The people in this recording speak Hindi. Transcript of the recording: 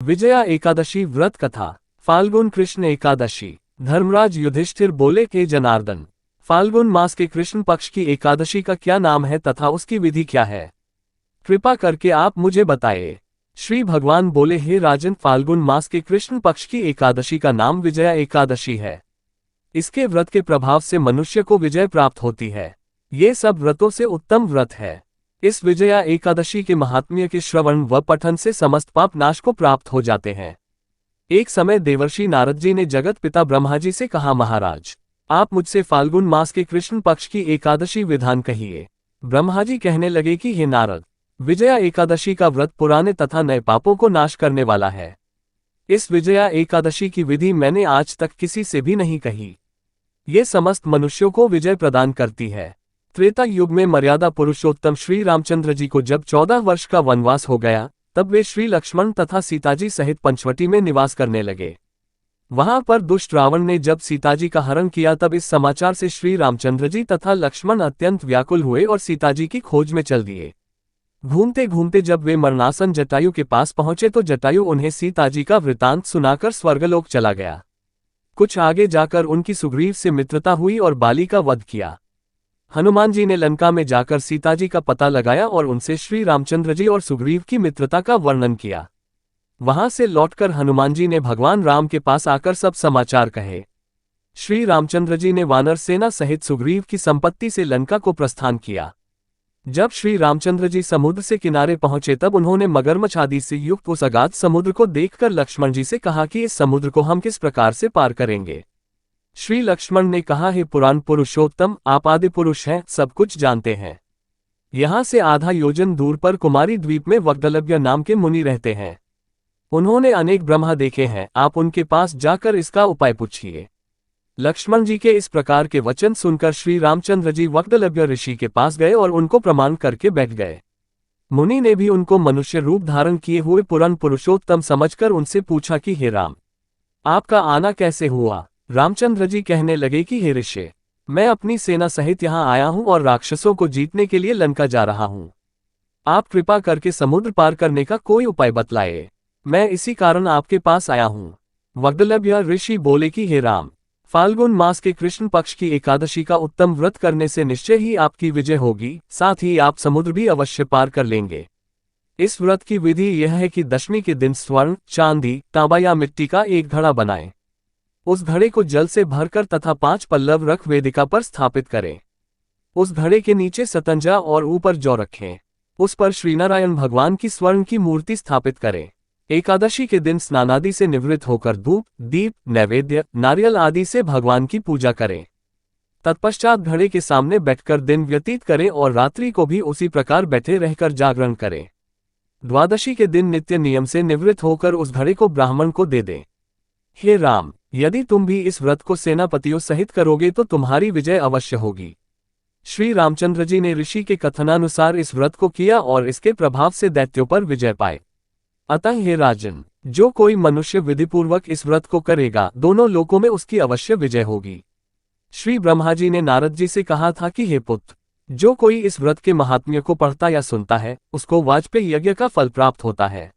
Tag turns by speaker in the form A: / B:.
A: विजया एकादशी व्रत कथा। फाल्गुन कृष्ण एकादशी। धर्मराज युधिष्ठिर बोले के जनार्दन, फाल्गुन मास के कृष्ण पक्ष की एकादशी का क्या नाम है तथा उसकी विधि क्या है? कृपा करके आप मुझे बताएं। श्री भगवान बोले, हे राजन, फाल्गुन मास के कृष्ण पक्ष की एकादशी का नाम विजया एकादशी है। इसके व्रत के प्रभाव से मनुष्य को विजय प्राप्त होती है। ये सब व्रतों से उत्तम व्रत है। इस विजया एकादशी के महात्म्य के श्रवण व पठन से समस्त पाप नाश को प्राप्त हो जाते हैं। एक समय देवर्षि नारद जी ने जगत पिता ब्रह्मा जी से कहा, महाराज, आप मुझसे फाल्गुन मास के कृष्ण पक्ष की एकादशी विधान कहिए। ब्रह्मा जी कहने लगे कि हे नारद, विजया एकादशी का व्रत पुराने तथा नए पापों को नाश करने वाला है। इस विजया एकादशी की विधि मैंने आज तक किसी से भी नहीं कही। ये समस्त मनुष्यों को विजय प्रदान करती है। त्रेता युग में मर्यादा पुरुषोत्तम श्री रामचंद्र जी को जब 14 वर्ष का वनवास हो गया, तब वे श्री लक्ष्मण तथा सीताजी सहित पंचवटी में निवास करने लगे। वहां पर दुष्ट रावण ने जब सीताजी का हरण किया, तब इस समाचार से श्री रामचंद्र जी तथा लक्ष्मण अत्यंत व्याकुल हुए और सीताजी की खोज में चल दिए। घूमते घूमते जब वे मरणासन जटायु के पास पहुंचे तो जटायु उन्हें सीताजी का वृतांत सुनाकर स्वर्गलोक चला गया। कुछ आगे जाकर उनकी सुग्रीव से मित्रता हुई और बाली का वध किया। हनुमान जी ने लंका में जाकर सीताजी का पता लगाया और उनसे श्री रामचंद्र जी और सुग्रीव की मित्रता का वर्णन किया। वहां से लौटकर हनुमान जी ने भगवान राम के पास आकर सब समाचार कहे। श्री रामचंद्र जी ने वानर सेना सहित सुग्रीव की संपत्ति से लंका को प्रस्थान किया। जब श्री रामचंद्र जी समुद्र से किनारे पहुंचे, तब उन्होंने मगरमच्छ आदि से युक्त उस अगाध समुद्र को देखकर लक्ष्मण जी से कहा कि इस समुद्र को हम किस प्रकार से पार करेंगे? श्री लक्ष्मण ने कहा, हे पुराण पुरुषोत्तम, आप आदि पुरुष हैं, सब कुछ जानते हैं। यहाँ से आधा योजन दूर पर कुमारी द्वीप में वग्दलभ्य नाम के मुनि रहते हैं। उन्होंने अनेक ब्रह्मा देखे हैं, आप उनके पास जाकर इसका उपाय पूछिए। लक्ष्मण जी के इस प्रकार के वचन सुनकर श्री रामचंद्र जी वग्दलभ्य ऋषि के पास गए और उनको प्रणाम करके बैठ गए। मुनि ने भी उनको मनुष्य रूप धारण किए हुए पुराण पुरुषोत्तम समझकर उनसे पूछा कि हे राम, आपका आना कैसे हुआ? रामचंद्र जी कहने लगे कि हे ऋषि, मैं अपनी सेना सहित यहाँ आया हूँ और राक्षसों को जीतने के लिए लंका जा रहा हूँ। आप कृपा करके समुद्र पार करने का कोई उपाय बतलाए, मैं इसी कारण आपके पास आया हूँ। वग्दलभ्य ऋषि बोले कि हे राम, फाल्गुन मास के कृष्ण पक्ष की एकादशी का उत्तम व्रत करने से निश्चय ही आपकी विजय होगी, साथ ही आप समुद्र भी अवश्य पार कर लेंगे। इस व्रत की विधि यह है कि दशमी के दिन स्वर्ण, चांदी, तांबा या मिट्टी का एक घड़ा बनाएं। उस घड़े को जल से भरकर तथा 5 पल्लव रख वेदिका पर स्थापित करें। उस घड़े के नीचे सतंजा और ऊपर जौ रखें। उस पर श्रीनारायण भगवान की स्वर्ण की मूर्ति स्थापित करें। एकादशी के दिन स्नानादि से निवृत्त होकर धूप, दीप, नैवेद्य, नारियल आदि से भगवान की पूजा करें। तत्पश्चात घड़े के सामने बैठकर दिन व्यतीत करें और रात्रि को भी उसी प्रकार बैठे रहकर जागरण करें। द्वादशी के दिन नित्य नियम से निवृत्त होकर उस घड़े को ब्राह्मण को दे दें। हे राम, यदि तुम भी इस व्रत को सेनापतियों सहित करोगे तो तुम्हारी विजय अवश्य होगी। श्री रामचंद्र जी ने ऋषि के कथनानुसार इस व्रत को किया और इसके प्रभाव से दैत्यों पर विजय पाए। अतः हे राजन, जो कोई मनुष्य विधिपूर्वक इस व्रत को करेगा, दोनों लोकों में उसकी अवश्य विजय होगी। श्री ब्रह्मा जी ने नारद जी से कहा था कि हे पुत्र, जो कोई इस व्रत के महात्म्य को पढ़ता या सुनता है, उसको वाजपेयी यज्ञ का फल प्राप्त होता है।